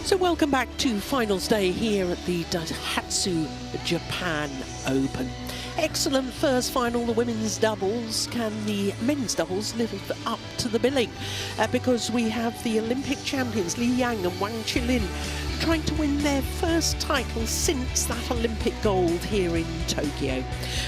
So welcome back to finals day here at the DAIHATSU Japan Open. Excellent first final, the women's doubles. Can the men's doubles live up to the billing? Because we have the Olympic champions Li Yang and Wang Chi-Lin trying to win their first title since that Olympic gold here in Tokyo.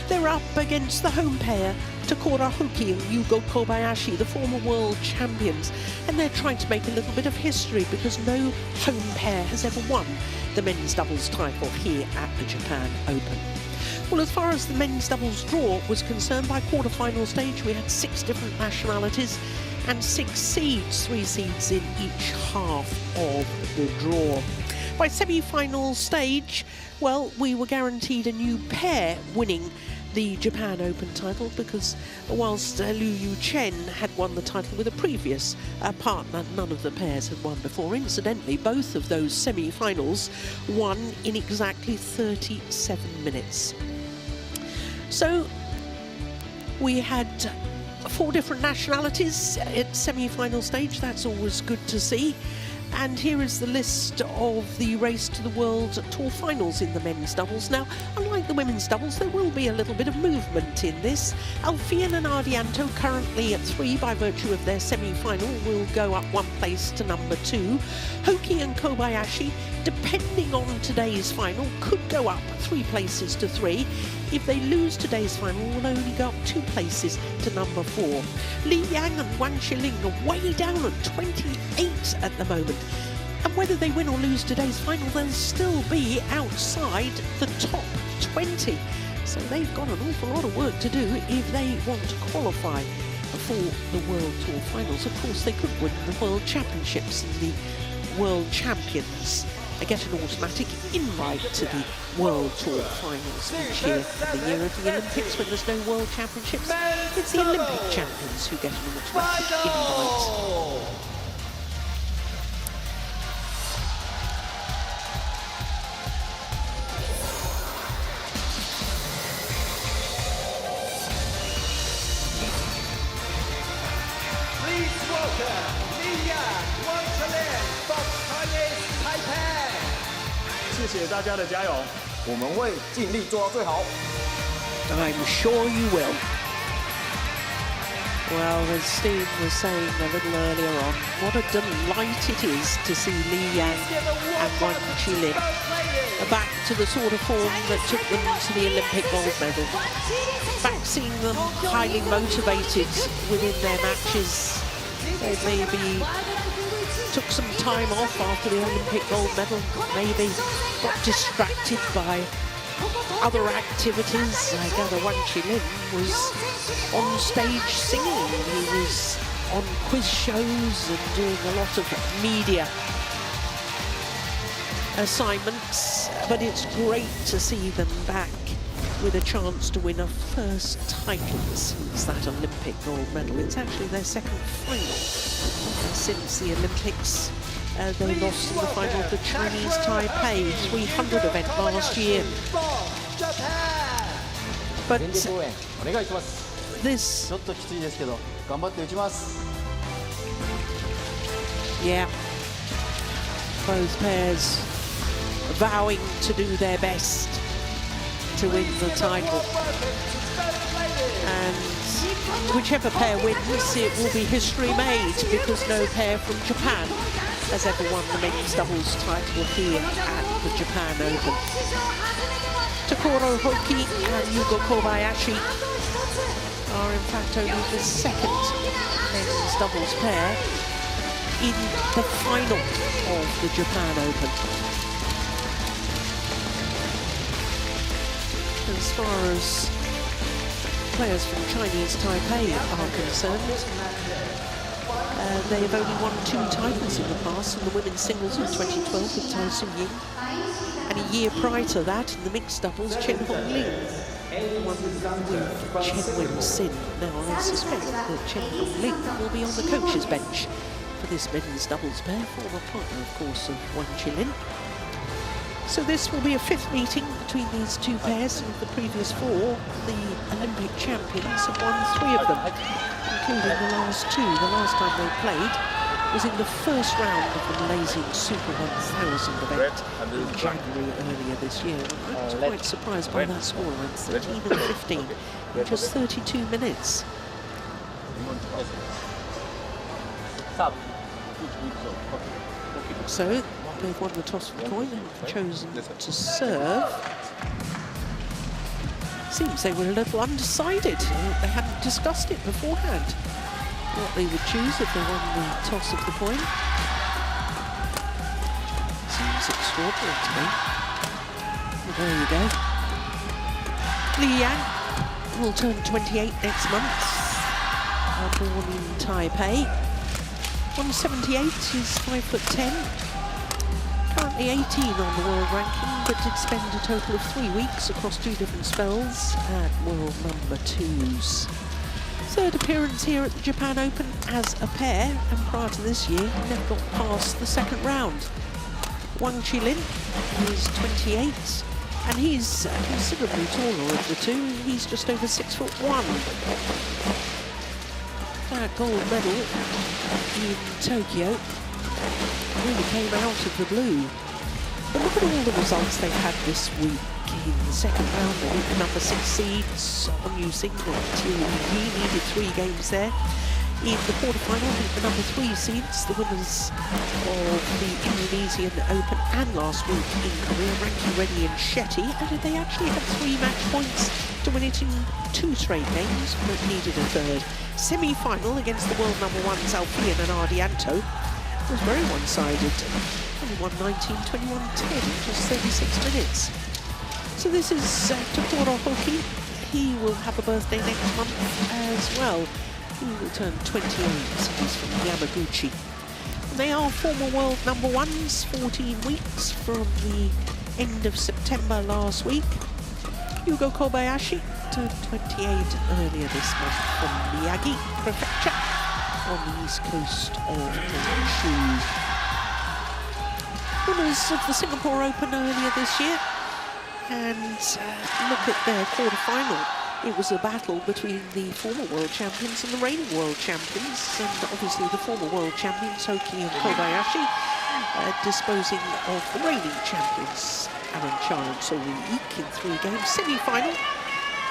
They're up against the home pair, Hoki and Kobayashi, the former world champions, and they're trying to make a little bit of history because no home pair has ever won the men's doubles title here at the Japan Open. Well, as far as the men's doubles draw was concerned, by quarter-final stage we had 6 different nationalities and 6 seeds, 3 seeds in each half of the draw. By semi-final stage, well, we were guaranteed a new pair winning the Japan Open title, because whilst Liu Yu-chen had won the title with a previous partner, none of the pairs had won before. Incidentally, both of those semi-finals won in exactly 37 minutes. So we had 4 different nationalities at semi-final stage. That's always good to see. And here is the list of the race to the World Tour finals in the men's doubles. Now, unlike the women's doubles, there will be a little bit of movement in this. Alfian and Ardianto, currently at 3 by virtue of their semi-final, will go up 1 place to number 2. Hoki and Kobayashi, depending on today's final, could go up 3 places to 3. If they lose today's final, will only go up 2 places to number 4. Li Yang and Wang Chi-Lin are way down at 28 at the moment. And whether they win or lose today's final, they'll still be outside the top 20. So they've got an awful lot of work to do if they want to qualify for the World Tour finals. Of course, they could win the World Championships, and the World Champions get an automatic invite to the World Tour finals each year. In the year of the Olympics, when there's no World Championships, it's the Olympic champions who get an automatic invite. Please welcome Li Yang, Wang Chi-Lin from Chinese Taipei. 谢谢大家的加油，我们会尽力做到最好。 I'm sure you will. Well, as Steve was saying a little earlier on, what a delight it is to see Li Yang and Wang Chi-Lin back to the sort of form that took them to the Olympic gold medal. Back seeing them highly motivated within their matches. They maybe took some time off after the Olympic gold medal, maybe got distracted by other activities. I gather Wang Chi-Lin was on stage singing, he was on quiz shows and doing a lot of media assignments, but it's great to see them back with a chance to win a first title since that Olympic gold medal. It's actually their second final since the Olympics. They lost in the final of the Chinese Taipei 300 event last year. But this, yeah, both pairs vowing to do their best to win the title, and whichever pair wins, it will be history made, because no pair from Japan has ever won the men's doubles title here at the Japan Open. Hoki and Kobayashi are in fact only the second men's doubles pair in the final of the Japan Open. As far as players from Chinese Taipei are concerned, they've only won 2 titles in the past, in the women's singles in 2012 with Tai Su-ying, and a year prior to that in the mixed doubles, Chen Hong-ling won with Chen Wen-sin. Now I suspect that Chen Hong-ling will be on the coach's bench for this men's doubles pair, former partner of course of Wang Chi-Lin. So this will be a 5th meeting between these 2 pairs, and of the previous 4, the Olympic champions have won 3 of them, including the last 2. The last time they played was in the first round of the Malaysian Super 1000 event in January earlier this year. And I was quite surprised by that score, around 13 and 15 in just 32 minutes. So they've won the toss for the coin and chosen to serve. Seems they were a little undecided. They hadn't discussed it beforehand, what they would choose if they won the toss of the coin. Seems extraordinary to me. Well, there you go. Li Yang will turn 28 next month. Born in Taipei. 178, he's 5'10". Currently 18 on the world ranking, but did spend a total of 3 weeks across 2 different spells at world number 2s. Third appearance here at the Japan Open as a pair, and prior to this year, never got past the second round. Wang Chi-Lin is 28, and he's considerably taller of the two. He's just over 6'1". That gold medal in Tokyo really came out of the blue. But look at all the results they've had this week. In the second round, they beat the number 6 seeds on New Single. He needed 3 games there. In the quarterfinal, beat the number 3 seeds, the winners of the Indonesian Open and last week in Korea, Ranky Reddy and Shetty. And they actually had 3 match points to win it in 2 straight games, but needed a third. Semi-final against the world number 1s Alfian and Ardianto was very one-sided. 21-19, 21-10 in just 36 minutes. So this is Takuro Hoki. He will have a birthday next month as well. He will turn 28. He's from Yamaguchi. And they are former world number 1s, 14 weeks from the end of September last week. Hugo Kobayashi turned 28 earlier this month from Miyagi Prefecture on the east coast of Honshu. Winners of the Singapore Open earlier this year. And look at their quarter-final. It was a battle between the former world champions and the reigning world champions. And obviously the former world champions, Hoki and Kobayashi, disposing of the reigning champions, Aaron Cha and So Woo-ik, in 3 games. Semi-final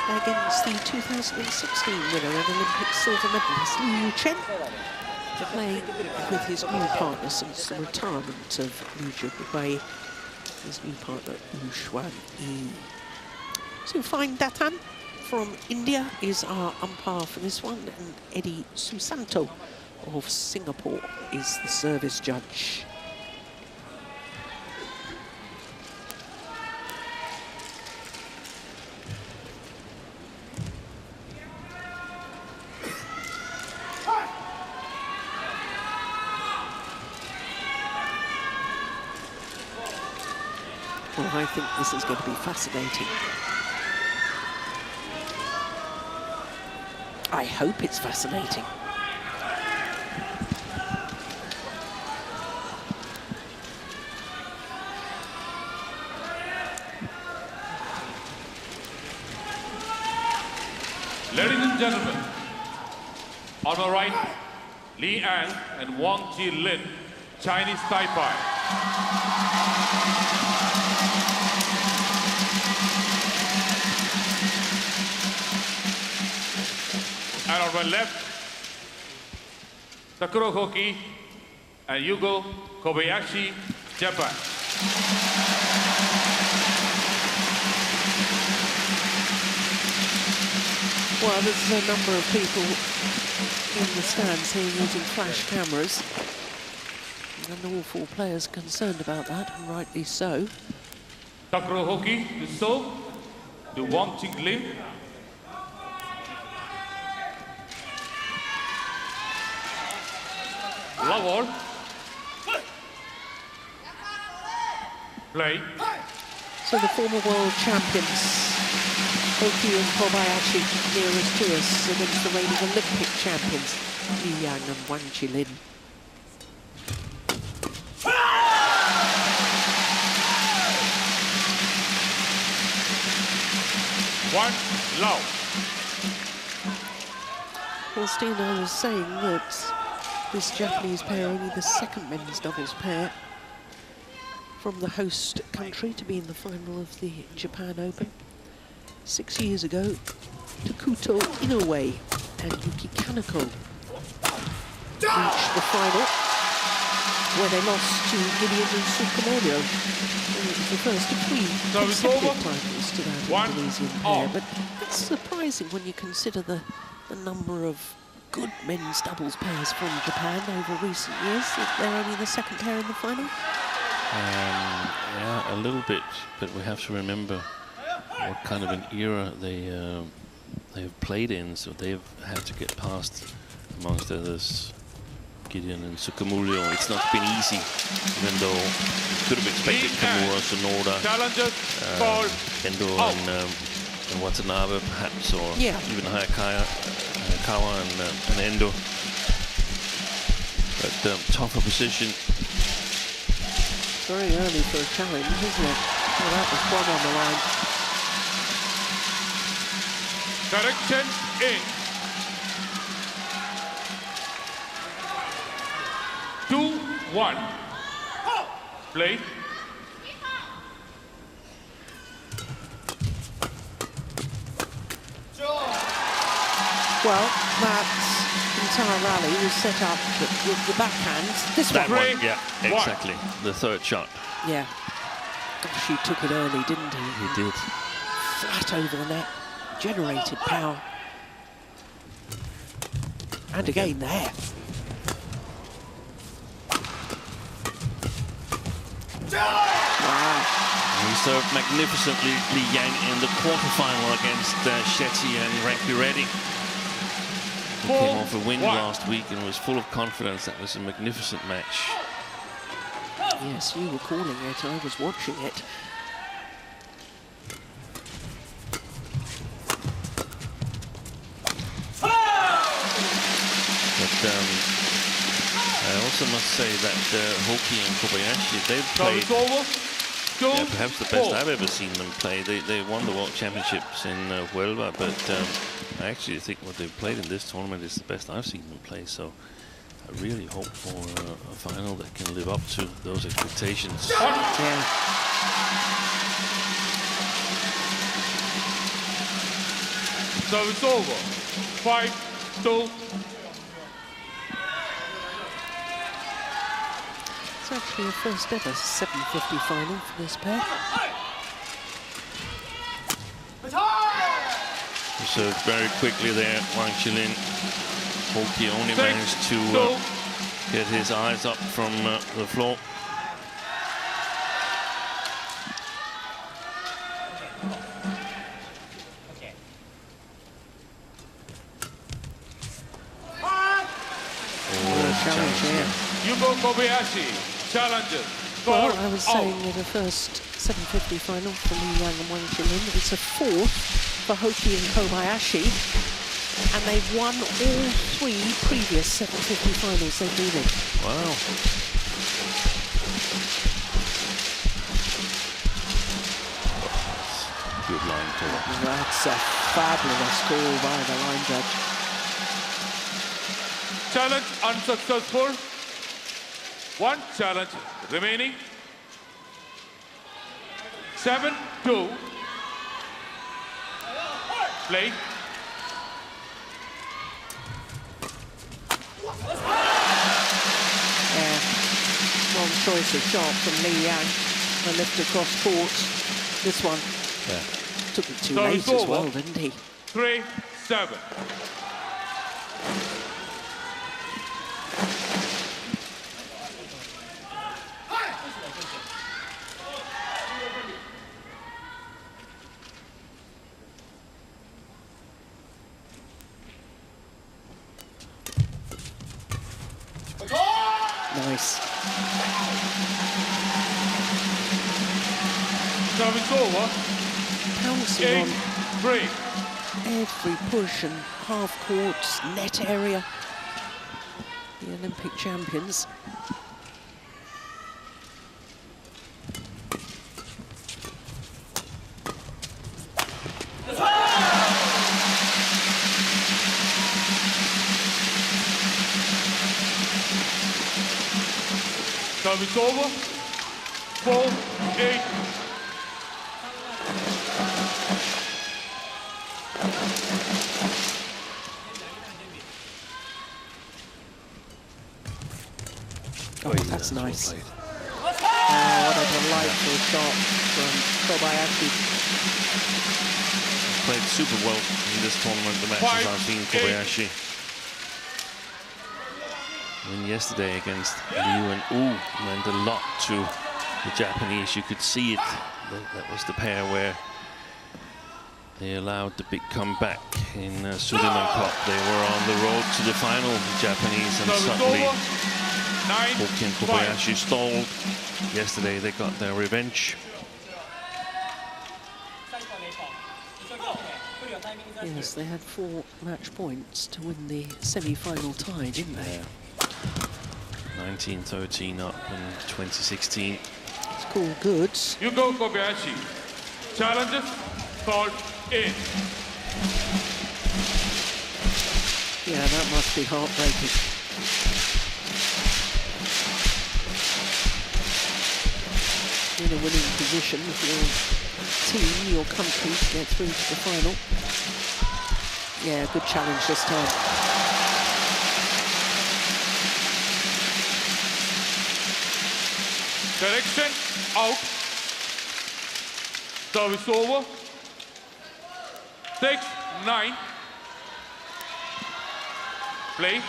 against the 2016 winner and Olympic silver medalist Liu Chen, playing with his new partner since the retirement of Liu Jiabei, his new partner Wu Xuan-yi. So Fine Datan from India is our umpire for this one, and Eddie Susanto of Singapore is the service judge. Well, I think this is going to be fascinating. I hope it's fascinating. Ladies and gentlemen, on my right, Li Yang and Wang Chi-Lin, Chinese Taipei. And on my left, Takuro Hoki and Yugo Kobayashi, Japan. Well, there's a number of people in the stands here using flash cameras. And all 4 players concerned about that, and rightly so. Takuro Hoki to serve, to Wang Chi-Lin. Love all. Play. So the former world champions, Hoki and Kobayashi, nearest to us against the reigning Olympic champions, Li Yang and Wang Chi-Lin. One low. Well, Stina was saying that This Japanese pair only the second men's doubles pair from the host country to be in the final of the Japan Open. 6 years ago, Takuto Inoue and Yuki Kaneko reached the final, where they lost to Gideon and Sukamuljo. It was the first of 3 consecutive titles to that Indonesian pair. But it's surprising when you consider the number of good men's doubles pairs from Japan over recent years, that they're only the second pair in the final. Yeah, a little bit, but we have to remember what kind of an era they've played in, so they've had to get past, amongst others, Gideon and Sukamuljo. It's not been easy, even though you could have expected Kimura, Sonoda, Endo and Watanabe perhaps, or even Hayakawa and Endo. But tougher position. Very early for a challenge, isn't it? Well, that was one on the line. Correction in 2-1. Play. Well, that entire rally was set up with the backhands. This That one. one, yeah, exactly. The third shot. Yeah. Gosh, he took it early, didn't he? He did. Flat over the net. Generated power. And again there. Wow. He served magnificently, Li Yang, in the quarterfinal against Shetty and Rankireddy. He came off a win last week and was full of confidence. That was a magnificent match. Yes, you were calling it. I was watching it. But I also must say that Hoki and Kobayashi, they've played perhaps the best I've ever seen them play. They won the World Championships in Huelva, but I actually think what they've played in this tournament is the best I've seen them play. So I really hope for a final that can live up to those expectations. Yeah. So it's over. 5-2. It's actually a first ever 750 final for this pair. He served very quickly there, Wang Chi-Lin. Hoki only managed to get his eyes up from the floor. Challenge here. Yugo Kobayashi challenges. Well, I was saying in the first 750 final for Li Yang and Wang Chi-Lin, it's a fourth for Hoki and Kobayashi, and they've won all 3 previous 750 finals they've been in. Wow. Good line call. That's a fabulous call by the line judge. Challenge unsuccessful. 1 challenge remaining. 7-2. Play. Yeah, wrong choice of shot from Li Yang. A lift across court. This one took it too late as well, didn't he? 3-7. Nice. Service over. Pouncing on 8-3. every push and half courts, net area. The Olympic champions. Service over. 4-8. Oh, that's nice. What a delightful shot from Kobayashi. Played super well in this tournament, the matches I've seen Kobayashi win yesterday against Liu and Wu meant a lot to the Japanese. You could see it. That was the pair where they allowed the big comeback in Sudirman Cup. They were on the road to the final, the Japanese, and suddenly Hoki and Kobayashi stalled. Yesterday they got their revenge. Yes, they had 4 match points to win the semi-final tie, didn't they? 1913 up in 2016. It's called goods. You go, Kobayashi. Challenges, fault in. Yeah, that must be heartbreaking. In a winning position for your team, your country, to get through to the final. Yeah, good challenge this time. Direction, out. Service over. 6-9. Play.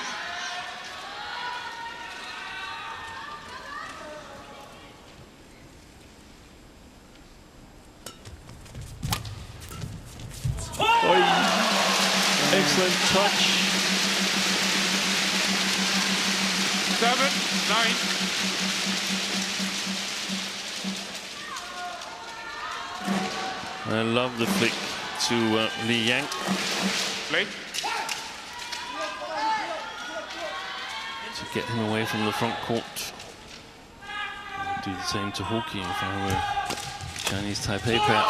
Excellent touch. 7-9. I love the flick to Li Yang. Play. To get him away from the front court. I'd do the same to Hoki if I were Chinese Taipei pair.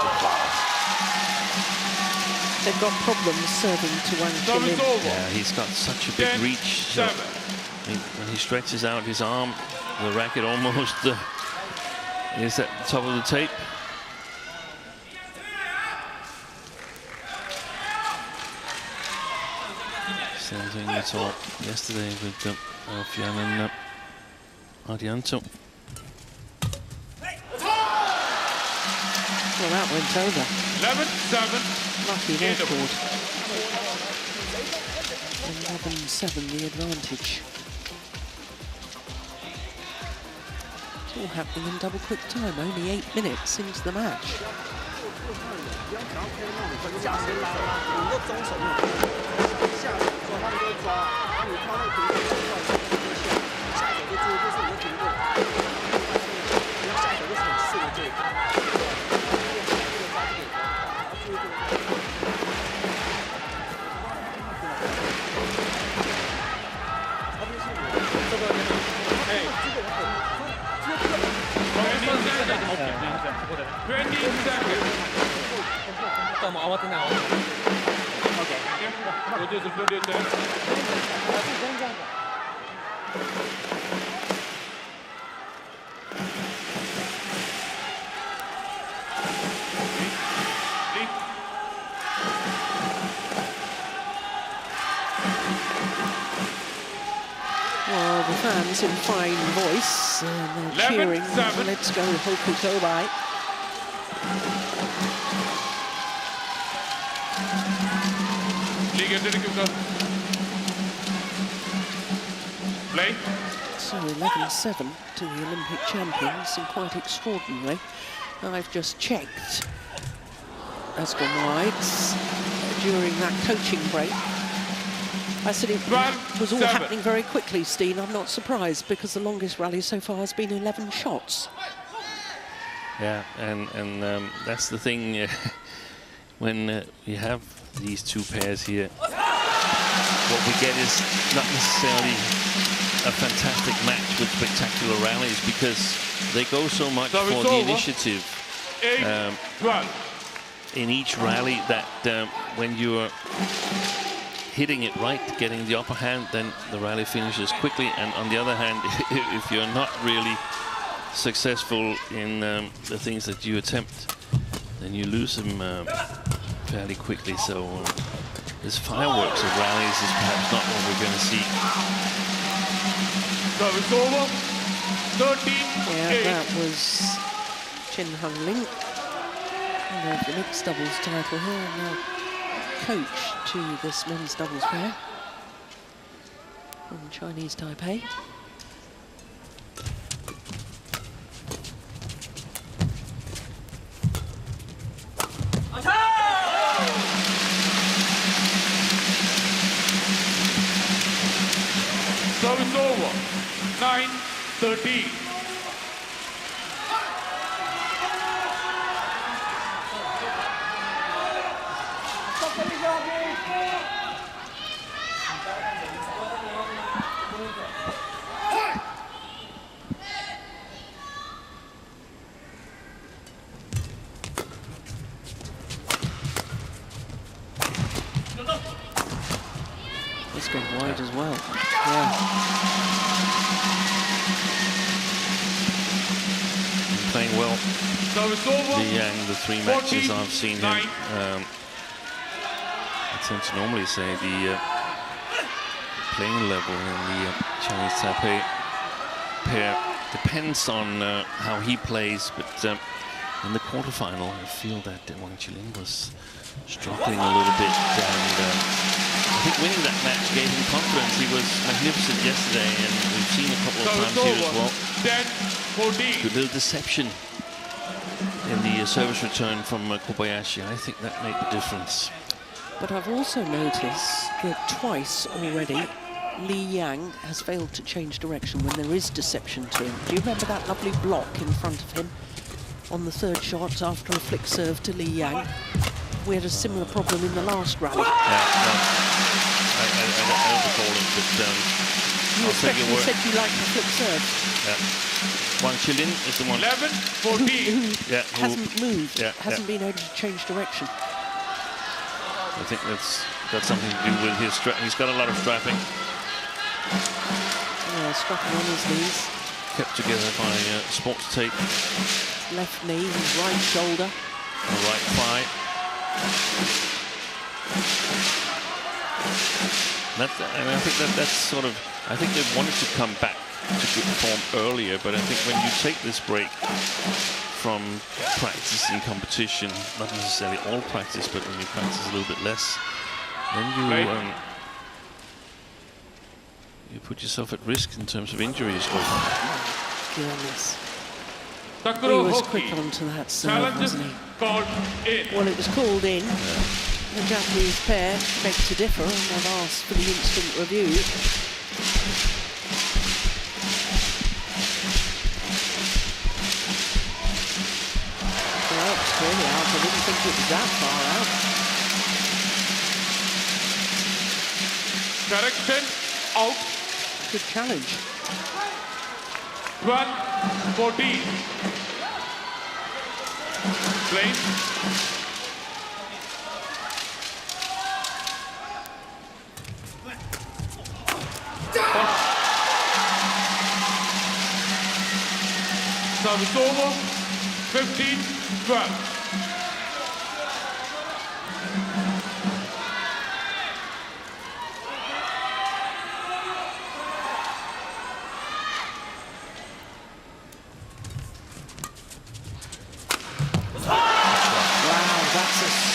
They've got problems serving to Wang. Yeah, he's got such a big reach. So when he stretches out his arm, the racket almost is at the top of the tape. Same thing we saw yesterday with Fian and Ardianto. Well, that went over. 11-7. Lucky they scored. 11-7 the advantage. It's all happening in double quick time, only 8 minutes into the match. Well, the fans in fine voice, and they're cheering, let's go, Hoki Kobai. Play. So 11-7 to the Olympic champions, and quite extraordinary. I've just checked. That's gone wide during that coaching break. I said it was all happening very quickly, Steen. I'm not surprised, because the longest rally so far has been 11 shots. Yeah, and that's the thing when you have these two pairs here. What we get is not necessarily a fantastic match with spectacular rallies, because they go so much for the initiative in each rally that when you're hitting it right, getting the upper hand, then the rally finishes quickly. And on the other hand, if you're not really successful in the things that you attempt, then you lose them fairly quickly. So this fireworks of rallies is perhaps not what we're going to see. Service over. 13-8. Yeah, that was Chen-Hung-Ling. And the mixed doubles title here, and now coach to this men's doubles pair from Chinese Taipei. Service over. 9-13. It's going wide as well. Yeah. Playing well. Service over. Li Yang, the 3 matches I've seen him, I tend to normally say the playing level in the Chinese Taipei pair depends on how he plays, but in the quarterfinal I feel that Wang Chi-Lin was struggling a little bit, and I think winning that match gave him confidence. He was magnificent yesterday, and we've seen a couple of times here as well. 10-14. Good little deception in the service return from Kobayashi. I think that made the difference. But I've also noticed that twice already Li Yang has failed to change direction when there is deception to him. Do you remember that lovely block in front of him on the third shot after a flick serve to Li Yang? We had a similar problem in the last rally. Yeah, no, I don't recall it, but you especially said you liked the flick serve. Yeah. Wang Chi-Lin is the one 11-14. yeah, hasn't moved, hasn't been able to change direction. I think that's got something to do with his strap. He's got a lot of strapping. Yeah, strapping on his knees. Kept together by sports tape. Left knee, his right shoulder. The right thigh. And I think that's sort of, I think they wanted to come back to good form earlier, but I think when you take this break from practice and competition, not necessarily all practice, but when you practice a little bit less, then you put yourself at risk in terms of injuries. Goodness. He was quick onto that serve, wasn't he? Well, it was called in. Yeah. The Japanese pair beg to differ, and they've asked for the instant review. Well, it's clearly out. I didn't think it was that far out. Correction, out. Good challenge. 12-14. Play. Service over. 15-12.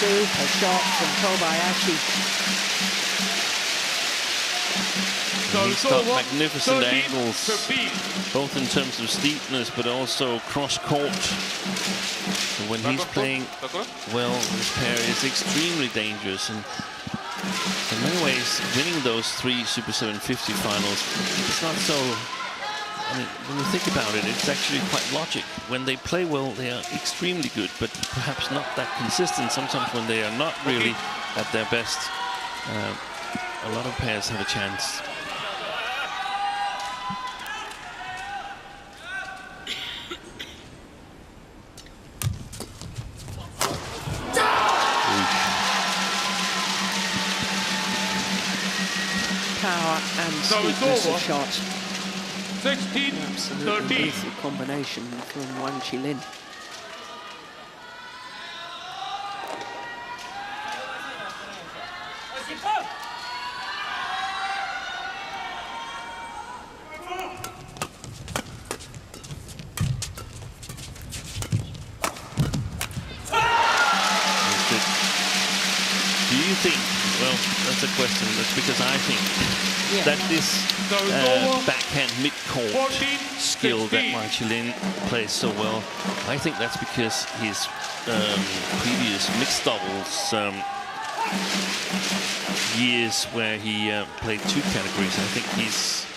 Super shot from Kobayashi. He's got magnificent angles, both in terms of steepness, but also cross-court. So when he's playing well, this pair is extremely dangerous. And in many ways, winning those 3 Super 750 finals, it's not so... I mean, when you think about it, it's actually quite logic. When they play well, they are extremely good, but perhaps not that consistent. Sometimes when they are not really at their best, a lot of pairs have a chance. power and So it's sweetness over. of shot. 16, Absolutely 13. lethal combination from Wang Chi-Lin. Do you think, well, that's a question, that's because I think that this backhand mid-court 14, skill that 16. Wang Chi-Lin plays so well, I think that's because his previous mixed doubles years where he played two categories, I think he's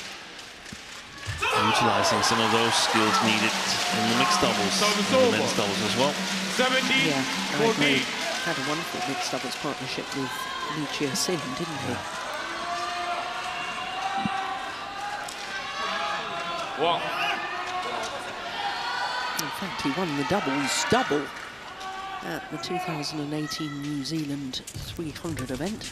utilizing some of those skills needed in the mixed doubles, and the men's doubles as well. 17, Yeah, I 14. agree. Had a wonderful mixed doubles partnership with Chi-Lin, didn't he? Wang. In fact, he won the doubles double at the 2018 New Zealand 300 event.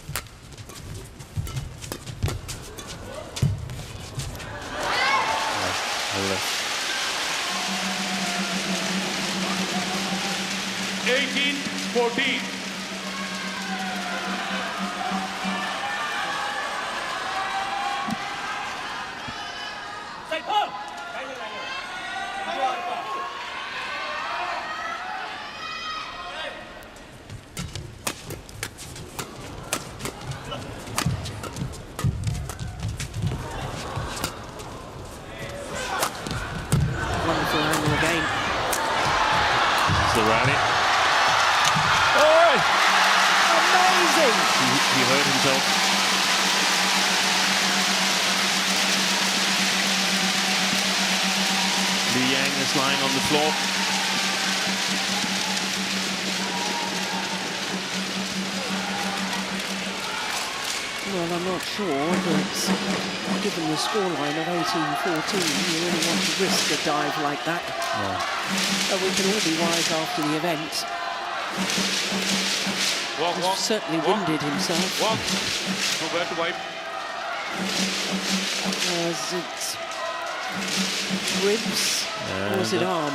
Yeah, 18, 14. Wonderful angle again. This is the rally. Amazing! He hurt himself. Yang is lying on the floor. Well, I'm not sure, but given the scoreline of 18-14, you really want to risk a dive like that. But we can all be wise after the event. Wang, He's Wang. certainly Wang. winded himself. Wang. Go back to wipe. Was it ribs or was it arm?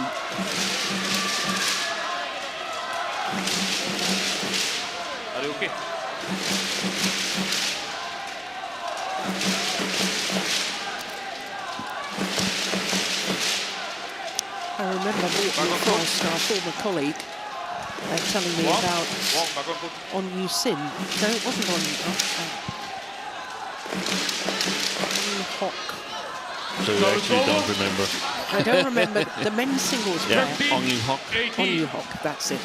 Are you okay? I remember walking across our former colleague telling me Wang. about Wang, back on foot. on Yusin. No, it wasn't on Hock. So you actually don't remember. I don't remember the men's singles player. Yeah, Ong Yu-Hock. 18. Hock, that's it.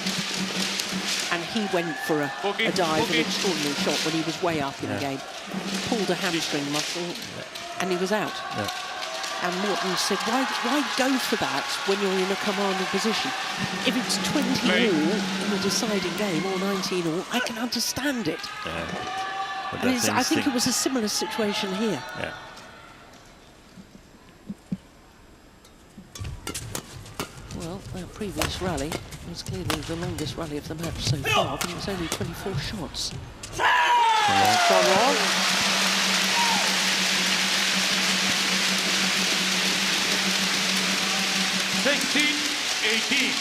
And he went for a dive, an extraordinary shot when he was way up in the game. Pulled a hamstring muscle, and he was out. Yeah. And Morton said, why go for that when you're in a commanding position? If it's 20 all in a deciding game, or 19 all, I can understand it. Yeah. But And that's I think instinct. it was a similar situation here. Yeah. Well, that previous rally was clearly the longest rally of the match so far, but it was only 24 shots. Gone wrong. 18.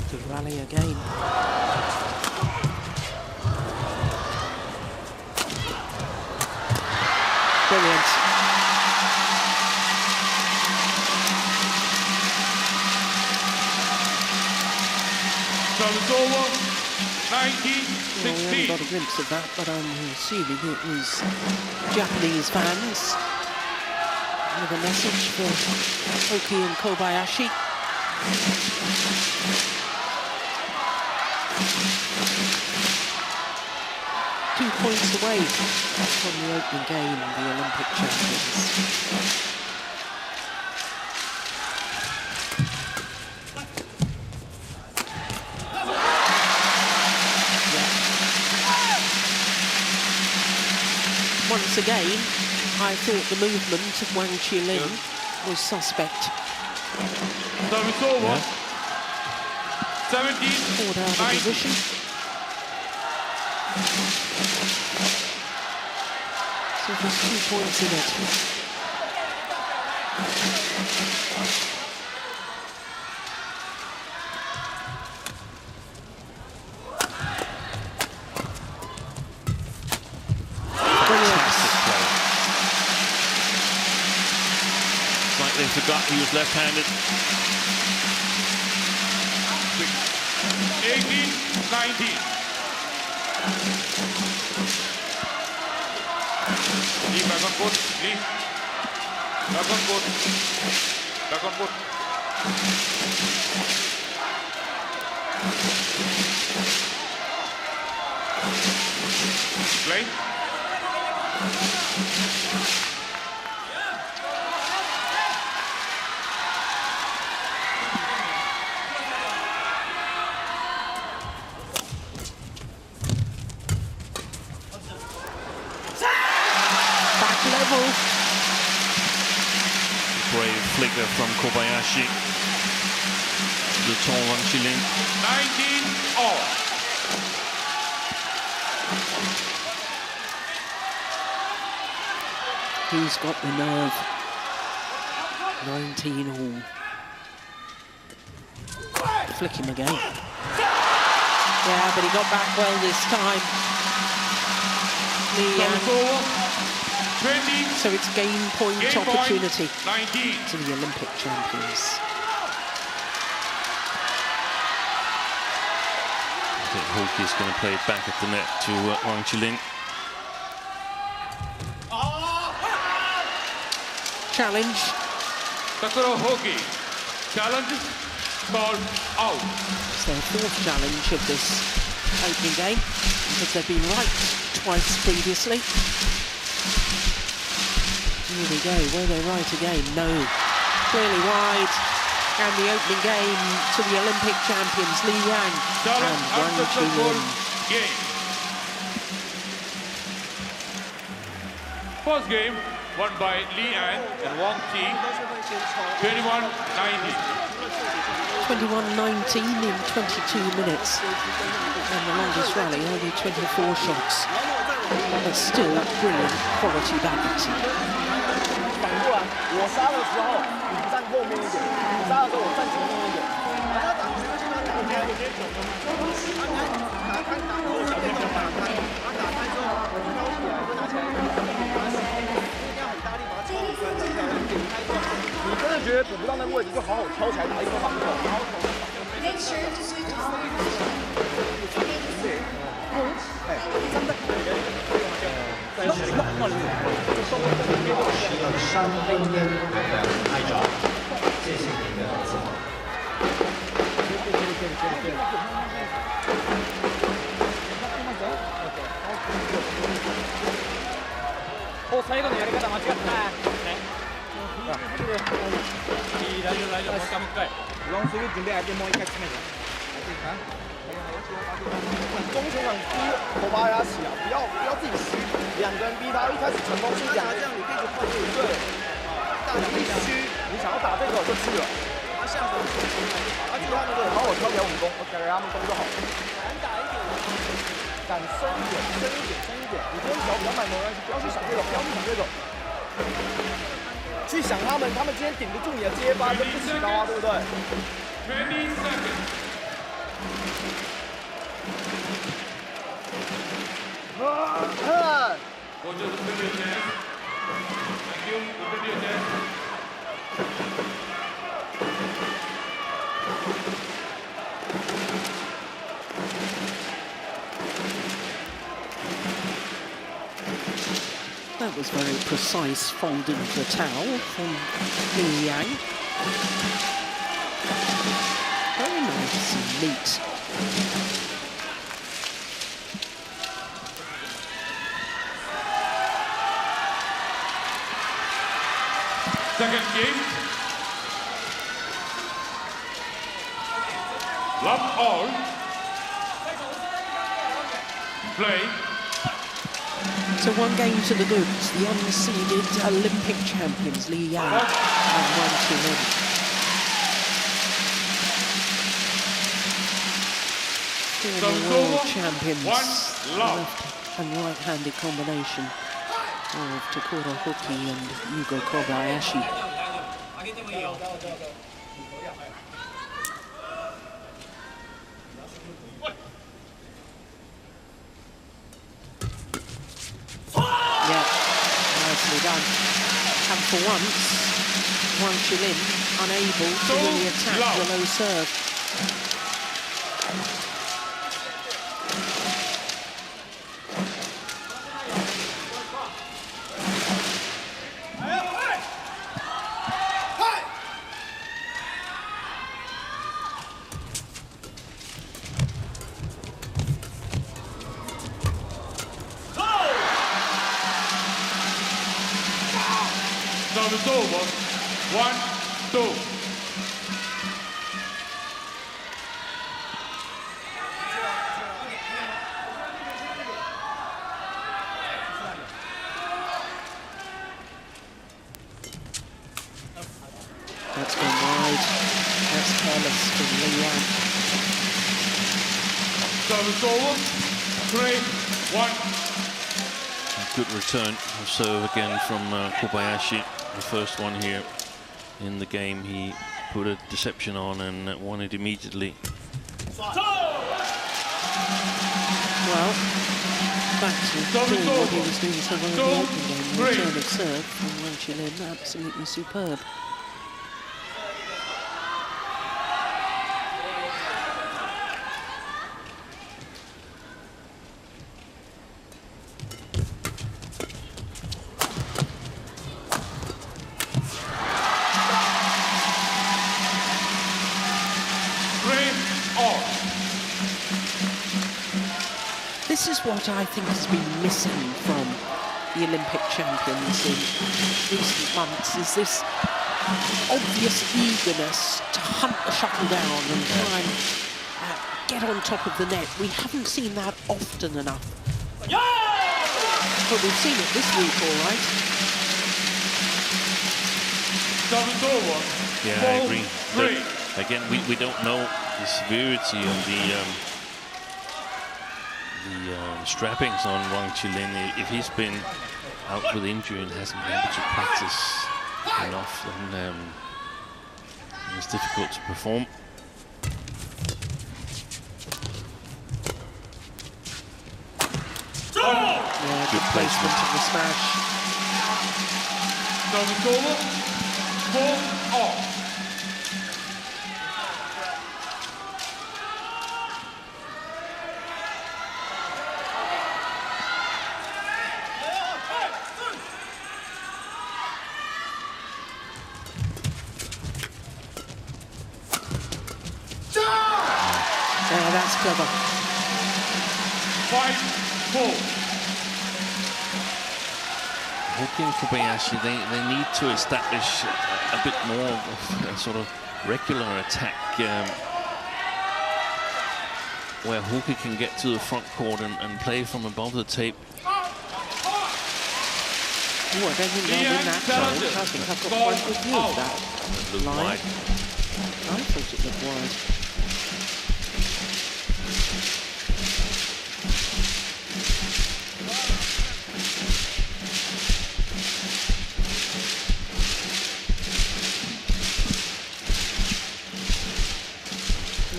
Good rally again. Brilliant. Service over. 19, Well, we only 16. got a glimpse of that, but I'm assuming it was Japanese fans with a message for Hoki and Kobayashi. 2 points away from the opening game, the Olympic champions. Once again, I thought the movement of Wang Chi-Lin was suspect. Service over. Yeah. 17. Pulled out of 9. position. So there's 2 points in it. They forgot he was left-handed. 18, 19. Lee back on court. Lee. Back on court. Back on court. Play. Brave flicker from Kobayashi. The tall Wang Chi-Lin. 19 all. Who's got the nerve? 19 all. Flick him again. Yeah, but he got back well this time. Service over. 20. So it's game point Game opportunity point, 19. to the Olympic champions. I think Hoki is going to play it back at the net to Wang Chi-Lin. Challenge. Takuro Hoki. Challenge called out. It's their 4th challenge of this opening game because they've been right twice previously. Here we go. Were they right again? No. Clearly wide. And the opening game to the Olympic champions, Li Yang and Wang Chi-Lin. Game. First game won by Li Yang and Wang Chi. 21-19. 21-19 in 22 minutes. And the longest rally, only 24 shots. But still brilliant quality badminton. 反过来，我杀的时候你站后面一点，你杀的时候我站前面一点。你真的觉得堵不到那个位置，就好好敲起来打一个防守，然后投。Make sure to switch on. 哎，真的。上飞天拍照，谢谢您的指导。最後のやり方間違ってない。大丈夫大丈夫。もう一回。龙师傅准备来电摸一开始那个。中前场逼口巴牙起啊，不要自己虚，2个人逼他，一开始成功是2个，这样你可以去换位，对，你一虚，你想要打这个就去了，他下手他其他那个把我挑起来武功，我给他们攻就好了，敢打一点，敢深一点，深一点，深一点，你今天脚比较慢没关系，不要去想这种，不要去想这种，去想他们今天顶不住你的接发跟不起高啊，对不对？ 20 seconds. Coaches, open your chest. Thank you. Open your chest. That was very precise folding the towel from Li Yang. Very nice and neat. Second game. Love all. Play. So 1 game to the goods. The unseeded Olympic champions, Li Yang and Wang Chi-Lin. Former world champions. Left and right-handed combination of Takura Hoki and Yugo Kobayashi. Yeah, nicely done. And for once, Wang Chi-Lin unable to really attack the low serve. Service over. 1-2. That's gone wide. That's careless from Li Yang. Service over. 3-1. Good return of serve again from Kobayashi. The first one here in the game, he put a deception on and won it immediately. Well, back to doing what he was doing so well in the open game. The return of serve from Wang Chi-Lin, absolutely superb. This is what I think has been missing from the Olympic champions in recent months, is this obvious eagerness to hunt the shuttle down and try and get on top of the net. We haven't seen that often enough. But we've seen it this week, all right. Yeah, I agree. But again, we don't know the severity of the strappings on Wang Chi-Lin. If he's been out with injury and hasn't been able to practice enough, then it's difficult to perform. Yeah, good placement of the smash. Service over. 4-all. Yeah, that's clever. 5-4. Hoki and Kobayashi, they need to establish a bit more of a sort of regular attack where Hoki can get to the front court and play from above the tape. Oh, I don't think they'll win that challenge. I think I've got quite a good view of that. It looked wide. I thought it looked wide.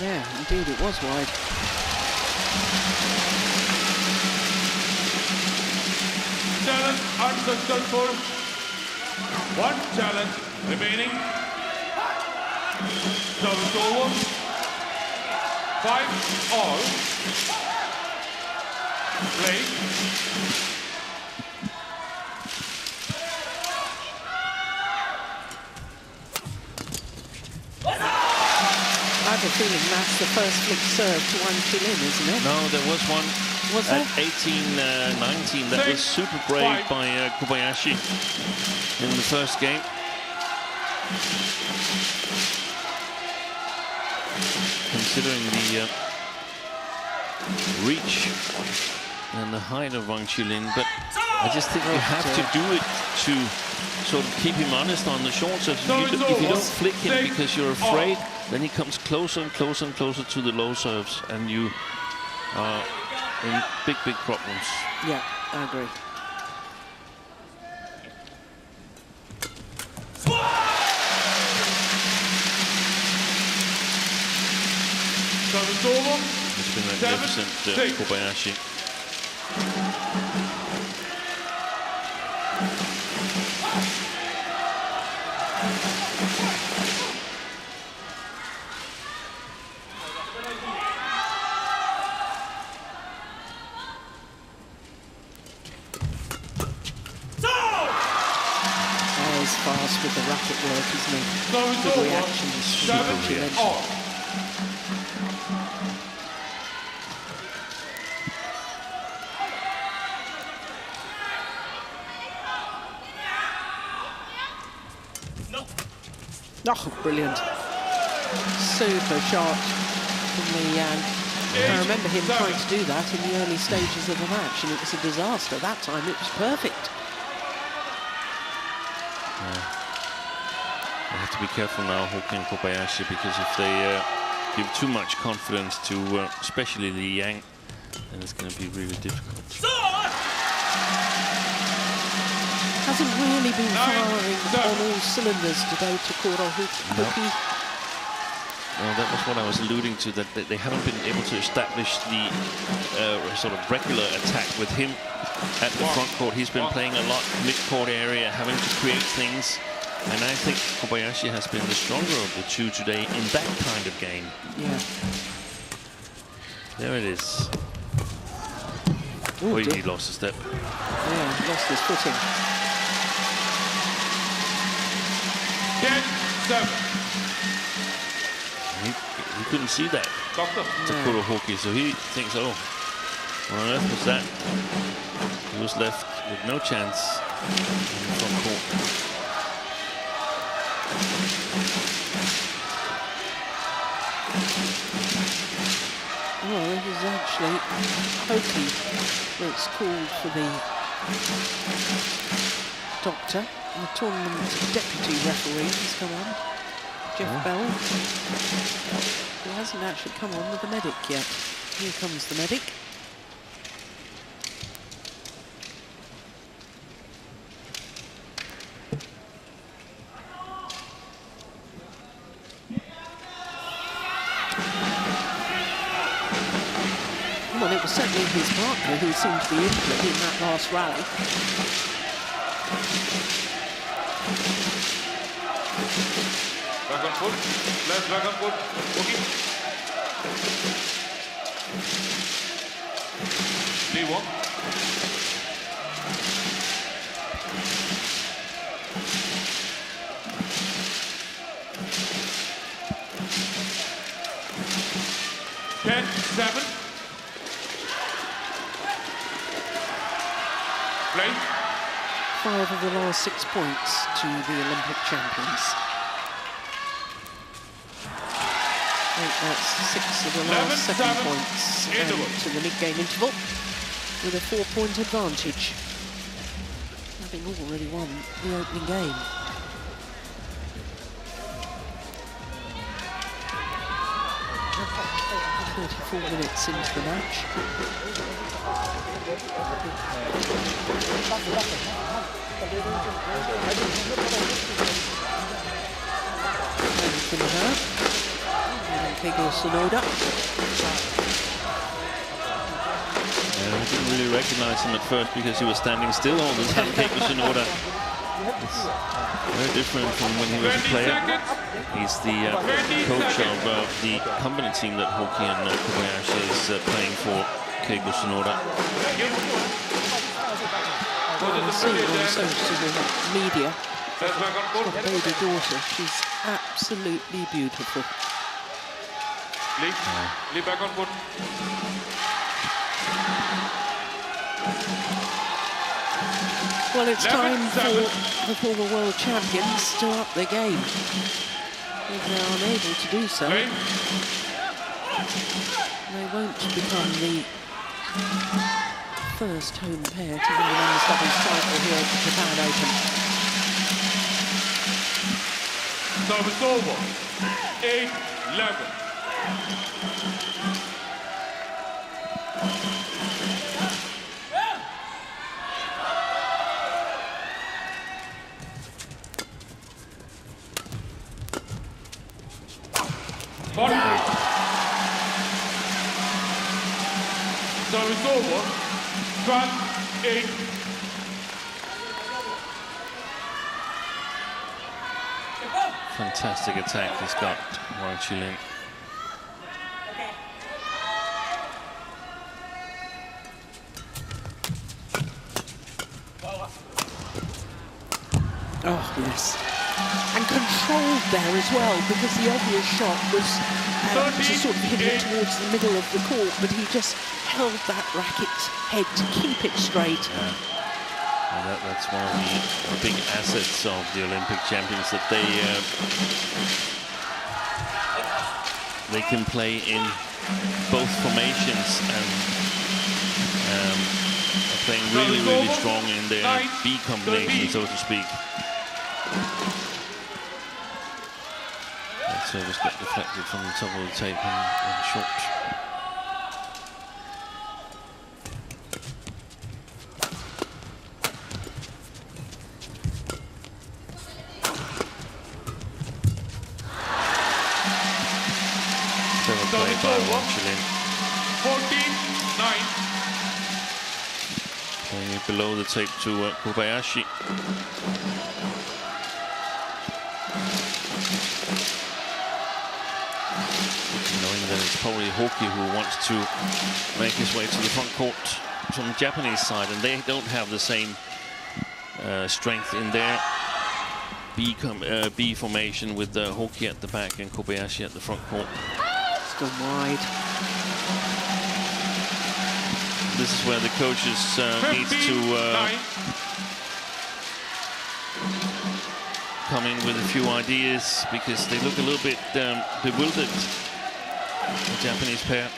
Yeah, indeed, it was wide. Challenge unsuccessful. 1 challenge remaining. Service over. 5-all. Play. I have a feeling that's the first flick serve to Wang Chi-Lin, isn't it? No, there was one at 18-19 that was super brave by Kobayashi in the first game. Considering the reach and the height of Wang Chi-Lin, but I just think you have to do it to sort of keep him honest on the short serves. If you don't flick him because you're afraid, then he comes closer and closer and closer to the low serves, and you are in big problems. Yeah, I agree. It's been magnificent, Kobayashi. He's fast with the racket work, isn't he? The reactions from Chi-Lin. Oh, brilliant. Super shot from the Yang. I remember him trying to do that in the early stages of the match, and it was a disaster. That time it was perfect. They have to be careful now, Hoki and Kobayashi, because if they give too much confidence to especially the Yang, then it's going to be really difficult. Hasn't really been firing on all cylinders today to Hoki. Well, that was what I was alluding to, that they haven't been able to establish the sort of regular attack with him at the front court. He's been playing a lot mid-court area, having to create things. And I think Kobayashi has been the stronger of the two today in that kind of game. Yeah. There it is. Oh, he lost a step. Yeah, he lost his footing. 10-7. He couldn't see that. Takuro Hoki, so he thinks, oh, what on earth was that? He was left with no chance in the front court. Well, it was actually Hoki that's called for the doctor. The tournament deputy referee has come on, Jeff Bell. He hasn't actually come on with the medic yet. Here comes the medic. Well, it was certainly his partner who seemed to be injured in that last rally. Back on foot. Left back on foot. Hoki. Leave one. Ten, 7. Play. 5 of the last 6 points to the Olympic champions. I think that's 6 of the last 7 points to the mid-game interval with a 4-point advantage, having already won the opening game. "34 minutes into the match. Keigo Sonoda. I didn't really recognize him at first because he was standing still all the time. Keigo Sonoda. It's very different from when he was a player. He's the coach of the company team that Hoki and Kobayashi is playing for, Keigo Sonoda. I've seen on social media, she's got a baby daughter. She's absolutely beautiful. Leave back on foot. Well, it's 11, time 7. for the former world champions to up their game. If they're unable to do so, Play. they won't become the first home pair to win the men's doubles title here at the Japan Open. Service over. 8-11. Service over. 12-8. Fantastic attack he's got, Wang Chi-Lin. Oh, yes. And controlled there as well, because the obvious shot was to sort of hit it towards the middle of the court, but he just held that racket's head to keep it straight. And that's one of the big assets of the Olympic champions, that they can play in both formations and are playing really, really strong in their B combination, so to speak. That service got deflected from the top of the tape and short. Play by Wang Chi-Lin. 14-9. Playing it below the tape to Kobayashi. Knowing that it's probably Hoki who wants to make his way to the front court from the Japanese side, and they don't have the same strength in their B formation with Hoki at the back and Kobayashi at the front court. Gone wide. This is where the coaches need to come in with a few ideas, because they look a little bit bewildered, the Japanese pair.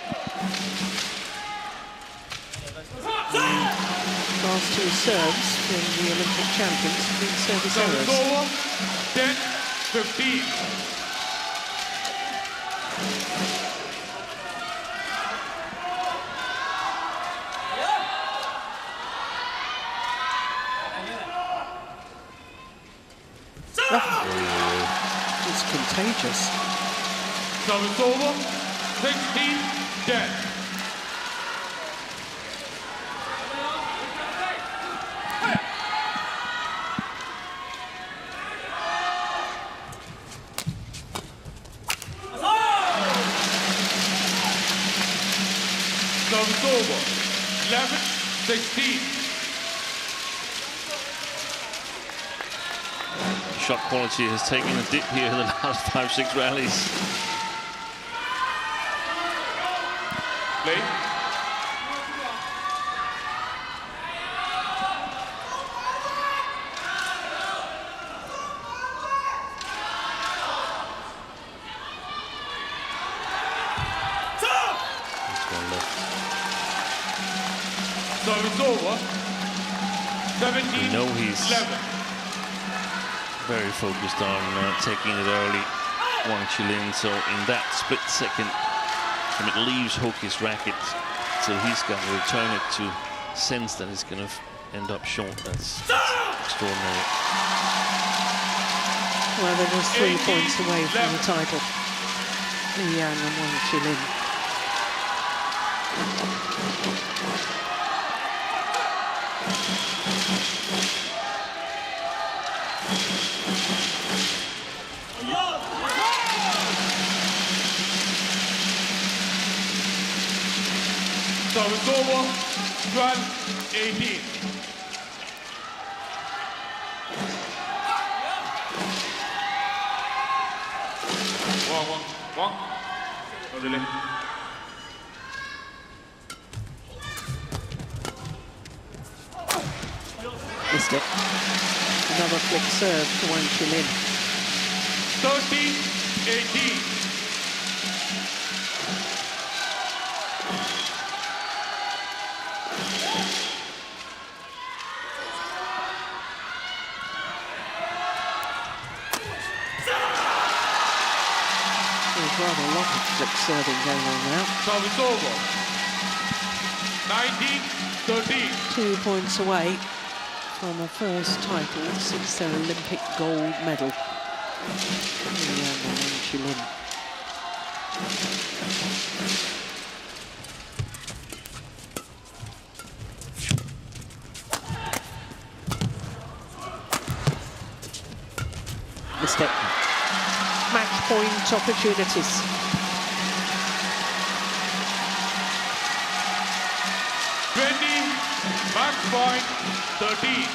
Last two serves from the Olympic champions have been service errors. Over. 10-15. It's contagious. Service over. 16-10. Service over. 11-16. Shot quality has taken a dip here in the last 5-6 rallies. Play. Service over. 17. We know he's 11. very focused on taking it early, Wang Chi-Lin. So in that split second, when it leaves Hoki's racket, so he's got to return it to sense that it's going to end up short. That's extraordinary. Well, they're just 3 points away from the title. Yang and Wang Chi-Lin. So it's over. 12-18. Wang. No delay. Missed it. Another flick serve to Wang Chi-Lin. 13-18. There's rather a lot of flick serving going on now. Service over. 19-13. 2 points away from a first title since their Olympic gold medal. Chi-Lin. Mistake. Match point opportunities. Match point 13.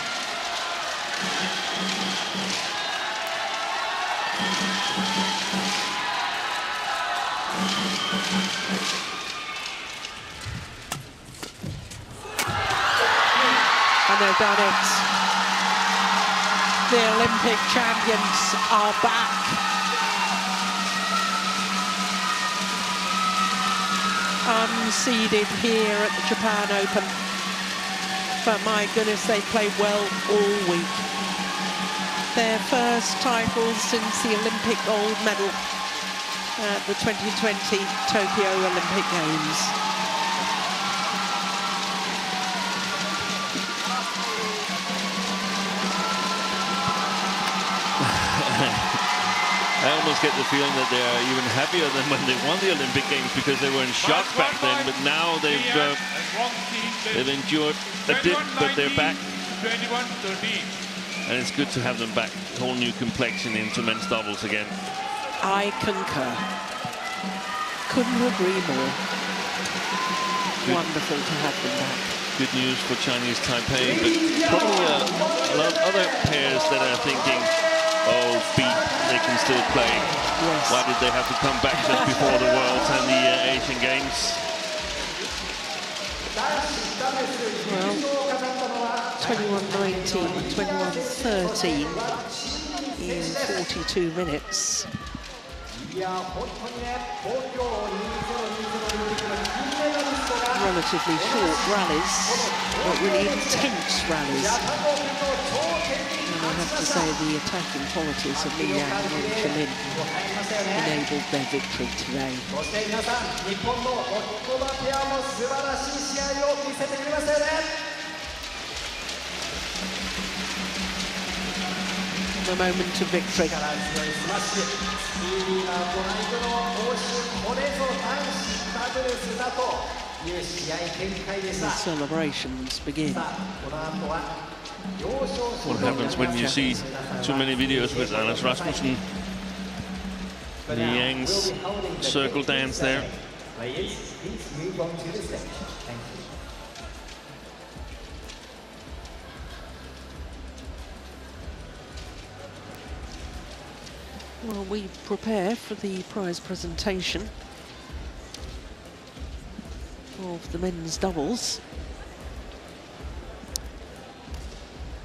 And they've done it. The Olympic champions are back. Unseeded here at the Japan Open. But my goodness, they played well all week. Their first title since the Olympic gold medal at the 2020 Tokyo Olympic Games. I almost get the feeling that they are even happier than when they won the Olympic Games, because they were in shock back then, but now they've endured a dip, but they're back. 21-13. And it's good to have them back. Whole new complexion into men's doubles again. I concur. Couldn't agree more. Wonderful to have them back. Good news for Chinese Taipei, but probably a lot of other pairs that are thinking, oh, they can still play. Yes. Why did they have to come back just before the Worlds and the Asian Games? Well, 21-19, 21-13 in 42 minutes. Relatively short rallies, but really intense rallies. And I have to say the attacking qualities of Li Yang and Chi-Lin enabled their victory today. The moment of victory. The celebrations begin. What happens when you see too many videos with Anders Rasmussen? Li Yang's circle dance there. Well, we prepare for the prize presentation of the men's doubles.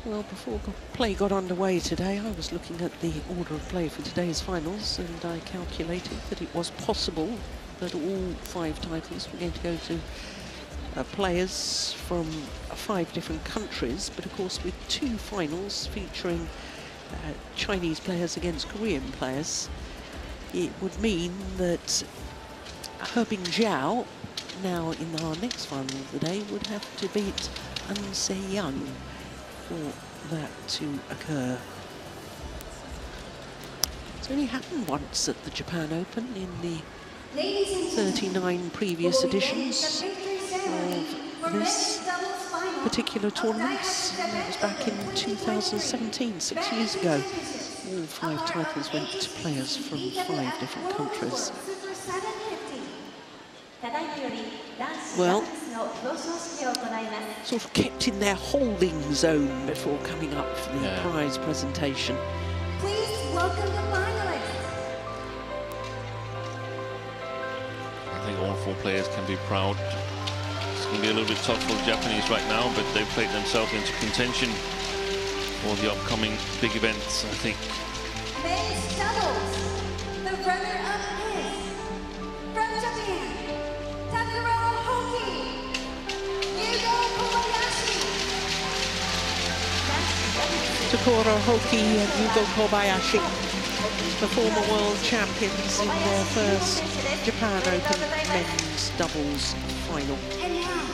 Well, before play got underway today, I was looking at the order of play for today's finals, and I calculated that it was possible that all 5 titles were going to go to players from 5 different countries, but of course with 2 finals featuring Chinese players against Korean players, it would mean that Hebing Jiao, now in our next final of the day, would have to beat An Se-young for that to occur. It's only happened once at the Japan Open in the 39 previous editions of this particular tournaments. That was back in 2017, 6 years ago. All 5 titles went to players from 5 different countries. Well, sort of kept in their holding zone before coming up for the prize presentation. Please welcome the finalists. I think all 4 players can be proud. It's going to be a little bit tough for the Japanese right now, but they've played themselves into contention for the upcoming big events, I think. Men's doubles. The runner-up is from Japan, Hoki, Kobayashi. Takura Hoki and Yugo Kobayashi, the former world champions in their first Japan Open men's doubles final. And now,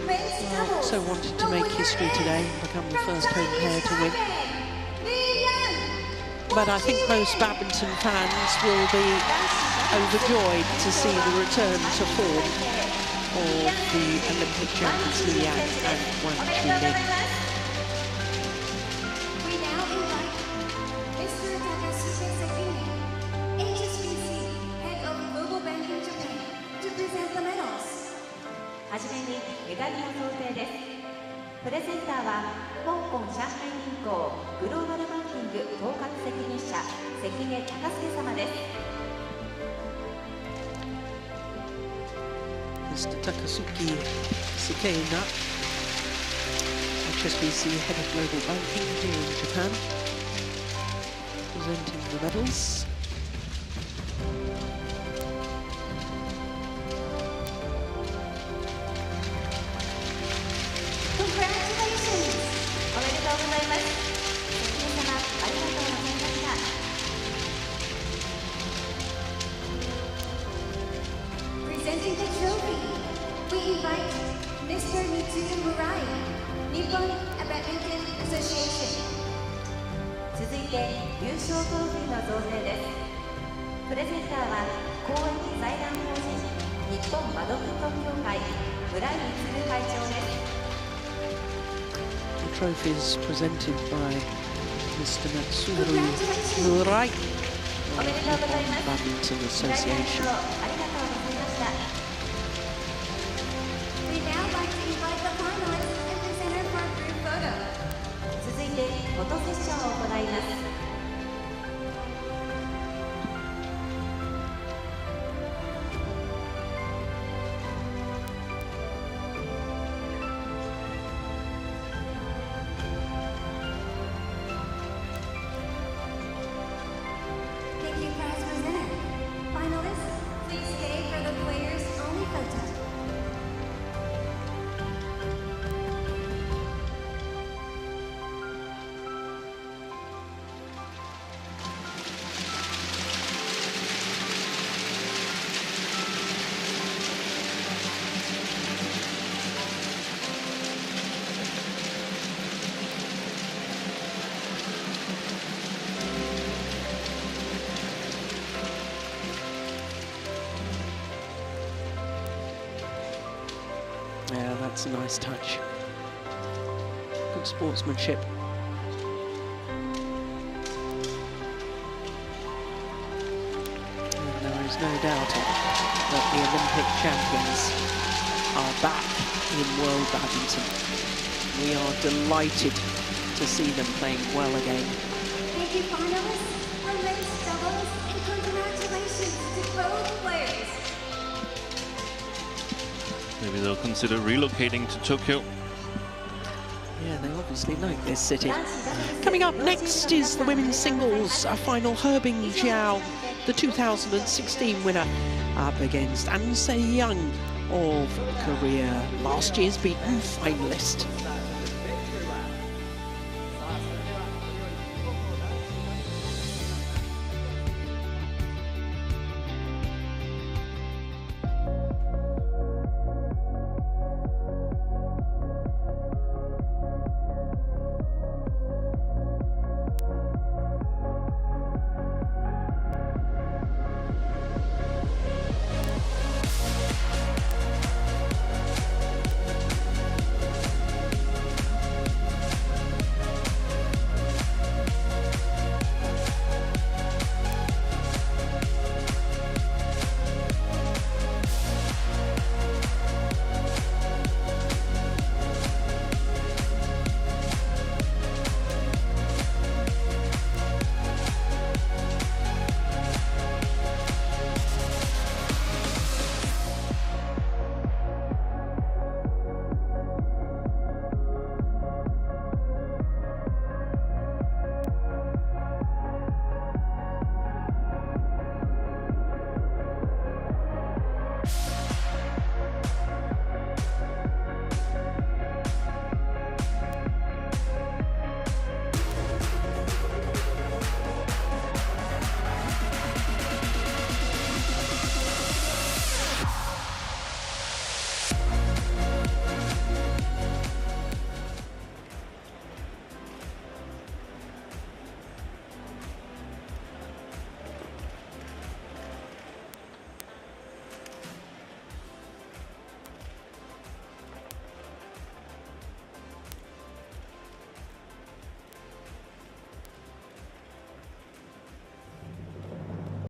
men's doubles. So wanted to make history today, become the first home pair to win. But I think most badminton fans will be overjoyed to see the return to form of the Olympic champions Li Yang and Wang Chi-Lin. We now invite Mr. Takasuke Sekine, HSBC Head of Global Banking Japan, to present the medals. はじめにメダルの贈呈です。プレゼンターは香港上海銀行グローバルバンキング統括責任者関根隆介様です。 Mr. Takasuke Sekine, HSBC Head of Global Banking here in Japan, presenting the medals. Congratulations! おめでとうございます。関根様、ありがとうございました。 Presenting the trophy, we invite Mr. Mitsuya Murai, Nippon Badminton Association. 続いて優勝トロフィーの贈呈です。プレゼンターは公益財団法人日本バドミントン協会村井充会長です。 The trophy is presented by Mr. Matsuru Murai of the Badminton Association. We now like to invite the finalists and presenter for a group photo. 続いてフォトセッションを行います。 Thank you, prize presenter. Finalists, please stay for the players' only photo. Yeah, that's a nice touch. Good sportsmanship. And there is no doubt that the Olympic champions are back in world badminton. We are delighted to see them playing well again. Thank you, finalists, for men's doubles, and congratulations to both players. Maybe they'll consider relocating to Tokyo. Yeah, they obviously like this city. Coming up next is the women's singles final. Herbing Jiao, the 2016 winner, up against An Se-young of Korea, last year's beaten finalist.